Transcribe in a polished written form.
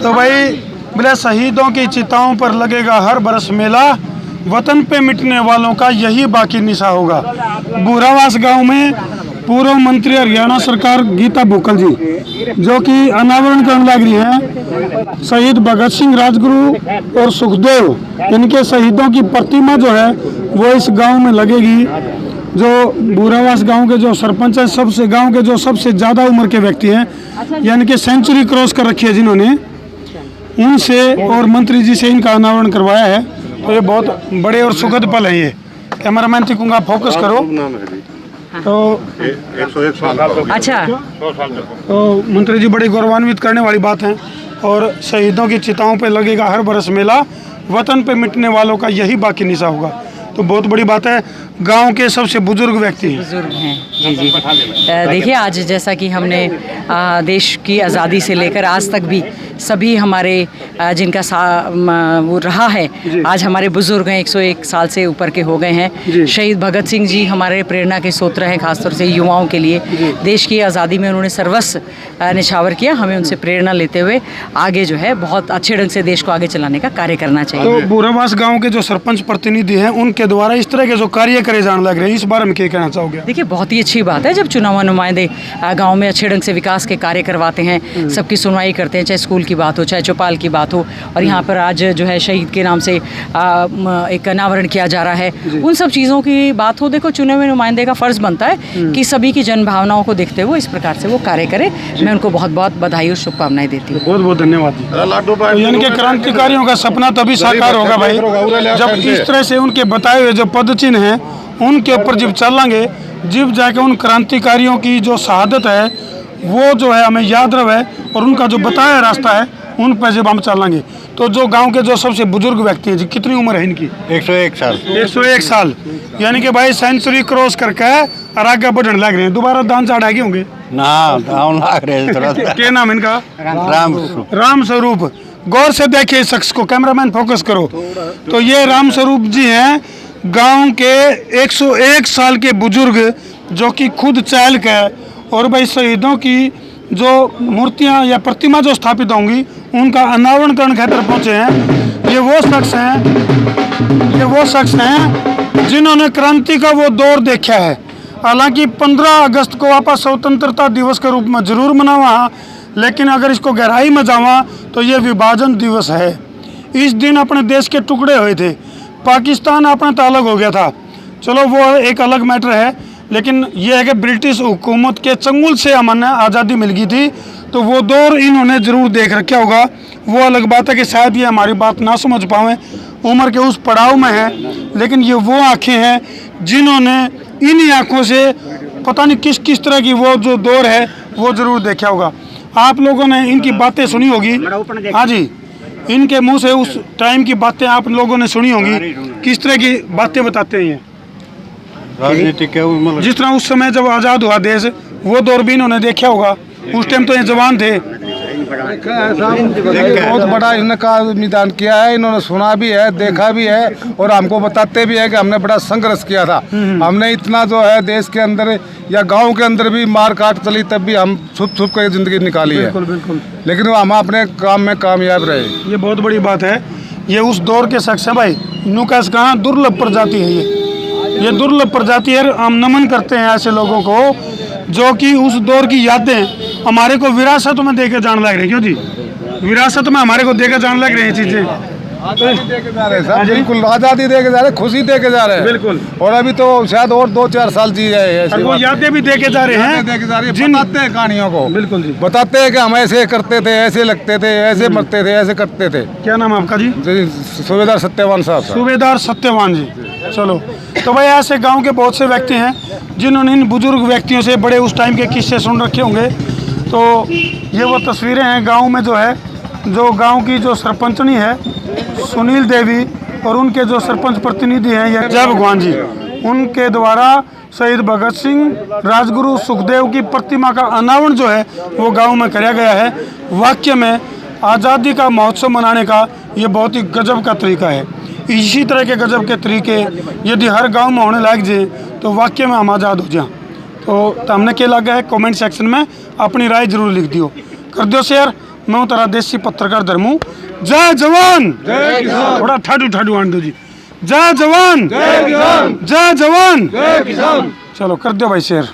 तो भाई बोले शहीदों की चिताओं पर लगेगा हर बरस मेला, वतन पे मिटने वालों का यही बाकी निशा होगा। बूरावास गांव में पूर्व मंत्री हरियाणा सरकार गीता भुक्कल जी जो कि अनावरण करने लग रही हैं शहीद भगत सिंह, राजगुरु और सुखदेव, इनके शहीदों की प्रतिमा जो है वो इस गांव में लगेगी। जो बूरावास गांव के जो सरपंच है, सबसे गांव के जो सबसे ज़्यादा उम्र के व्यक्ति हैं, यानी कि सेंचुरी क्रॉस कर रखी है जिन्होंने, उनसे और मंत्री जी से इनका अनावरण करवाया है। तो ये बहुत बड़े और सुखद पल है। ये कैमरामैन तिकुंगा फोकस करो। तो 101 साल अच्छा, तो मंत्री जी बड़ी गौरवान्वित करने वाली बात है। और शहीदों की चिताओं पे लगेगा हर बरस मेला, वतन पे मिटने वालों का यही बाकी निशा होगा। तो बहुत बड़ी बात है। गांव के सबसे बुजुर्ग व्यक्ति हैं। बुजुर्ग हैं जी जी। देखिए, आज जैसा कि हमने देश की आज़ादी से लेकर आज तक भी सभी हमारे जिनका वो रहा है, आज हमारे बुजुर्ग हैं, 101 साल से ऊपर के हो गए हैं। शहीद भगत सिंह जी हमारे प्रेरणा के स्रोत हैं, खासतौर से युवाओं के लिए। देश की आज़ादी में उन्होंने सर्वस्व निछावर किया। हमें उनसे प्रेरणा लेते हुए आगे जो है बहुत अच्छे ढंग से देश को आगे चलाने का कार्य करना चाहिए। तो बूरावास गाँव के जो सरपंच प्रतिनिधि हैं, उनके द्वारा इस तरह के जो कार्य करे जाने लग रहे हैं, इस बारे में क्या कहना चाहोगे? देखिए, बहुत ही अच्छी बात है जब चुनाव नुमाइंदे गांव में अच्छे ढंग से विकास के कार्य करवाते हैं, सबकी सुनवाई करते हैं, चाहे स्कूल की बात हो, चाहे चौपाल की बात हो। और यहाँ पर आज जो है शहीद के नाम से एक अनावरण किया जा रहा है, उन सब चीज़ों की बात हो। देखो, चुने हुए नुमाइंदे का फ़र्ज़ बनता है कि सभी की जन भावनाओं को देखते हुए इस प्रकार से वो कार्य करे। मैं उनको बहुत बहुत बधाई और शुभकामनाएं देती हूँ। बहुत बहुत धन्यवाद। यानी कि क्रांतिकारियों का सपना तभी साकार होगा भाई, जब इस तरह से उनके बताए हुए जो पद चिन्ह हैं उनके ऊपर जब चलेंगे, जब जाके उन क्रांतिकारियों की जो शहादत है वो जो है हमें याद रहे, और उनका जो बताया रास्ता है उन पर जब हम चलेंगे। तो जो गांव के जो सबसे बुजुर्ग व्यक्ति हैं जी, कितनी उम्र है इनकी? 101 साल 101 साल, यानी कि भाई सेंचुरी क्रॉस करके और आगे बढ़ने लग रहे हैं। दोबारा दान चढ़ाएंगे होंगे ना, डाउन लग रहे हैं थोड़ा। क्या नाम है इनका? राम स्वरूप। गौर से देखिए इस शख्स को, कैमरामैन फोकस करो। तो ये राम स्वरूप जी हैं, गांव के 101 साल के बुजुर्ग जो कि खुद चहल के, और भाई शहीदों की जो मूर्तियां या प्रतिमा जो स्थापित होंगी उनका अनावरण करने खातिर पहुंचे हैं। ये वो शख्स हैं जिन्होंने क्रांति का वो दौर देखा है। हालांकि 15 अगस्त को आप स्वतंत्रता दिवस के रूप में जरूर मनावा, लेकिन अगर इसको गहराई में जावा तो ये विभाजन दिवस है। इस दिन अपने देश के टुकड़े हुए थे, पाकिस्तान अपने तो अलग हो गया था, चलो वो एक अलग मैटर है। लेकिन ये है कि ब्रिटिश हुकूमत के चंगुल से हमें आज़ादी मिल गई थी, तो वो दौर इन्होंने ज़रूर देख रखा होगा। वो अलग बात है कि शायद ये हमारी बात ना समझ पाएँ, उम्र के उस पड़ाव में है, लेकिन ये वो आँखें हैं जिन्होंने इन्हीं आँखों से पता नहीं किस किस तरह की वो जो दौर है वो ज़रूर देखा होगा। आप लोगों ने इनकी बातें सुनी होगी। हाँ जी, इनके मुंह से उस टाइम की बातें आप लोगों ने सुनी होंगी। किस तरह की बातें बताते हैं ये? राजनीतिक जिस तरह उस समय जब आज़ाद हुआ देश, वो दौर भी इन्होंने देखा होगा। उस टाइम तो ये जवान थे। बहुत बड़ा इनका निदान किया है, इन्होंने सुना भी है, देखा भी है, और हमको बताते भी है कि हमने बड़ा संघर्ष किया था। हमने इतना जो है देश के अंदर या गांव के अंदर भी मार काट चली, तब भी हम छुप छुप कर जिंदगी निकाली है। बिल्कुल। लेकिन हम अपने काम में कामयाब रहे। ये बहुत बड़ी बात है। ये उस दौर के शख्स है भाई। नुकास कहाँ दुर्लभ प्रजाति है ये दुर्लभ प्रजाति है। हम नमन करते हैं ऐसे लोगों को जो कि उस दौर की यादें हमारे को विरासत में देके जाने लग रहे हैं। क्यों जी? विरासत में हमारे को देके जाने लग रहे हैं चीजें। आज़ादी दे के जा रहे हैं, बिल्कुल आज़ादी दे के जा रहे हैं, खुशी दे के जा रहे हैं, बिल्कुल। और अभी तो शायद और 2-4 साल जी रहे हैं। वो यादें भी दे के जा रहे हैं, बताते हैं कहानियों को। बिल्कुल जी, बताते हैं कि हम ऐसे करते थे, ऐसे लगते थे, ऐसे मरते थे, ऐसे करते थे। क्या नाम है आपका जी? सूबेदार सत्यवान साहब। सूबेदार सत्यवान जी। चलो, तो भाई ऐसे गांव के बहुत से व्यक्ति हैं जिन्होंने इन बुजुर्ग व्यक्तियों से बड़े उस टाइम के किस्से सुन रखे होंगे। तो ये वो तस्वीरें हैं गांव में जो है, जो गांव की जो सरपंचनी है सुनील देवी और उनके जो सरपंच प्रतिनिधि हैं ये जय भगवान जी, उनके द्वारा शहीद भगत सिंह, राजगुरु, सुखदेव की प्रतिमा का अनावरण जो है वो गांव में कराया गया है। वाकई में आज़ादी का महोत्सव मनाने का ये बहुत ही गजब का तरीका है। इसी तरह के गजब के तरीके यदि हर गांव में होने लग जाए तो वाकई में हम आज़ाद हो जाएं। तो हमने क्या लगा है, कमेंट सेक्शन में अपनी राय जरूर लिख दियो, कर दो शेयर। मैं हूं तेरा देसी पत्रकार धर्मू। जय जवान जय किसान। थोड़ा ठाडू ठाडू आंट दो जी। जय जवान जय किसान, जय जवान जय किसान। चलो कर दो भाई शेर।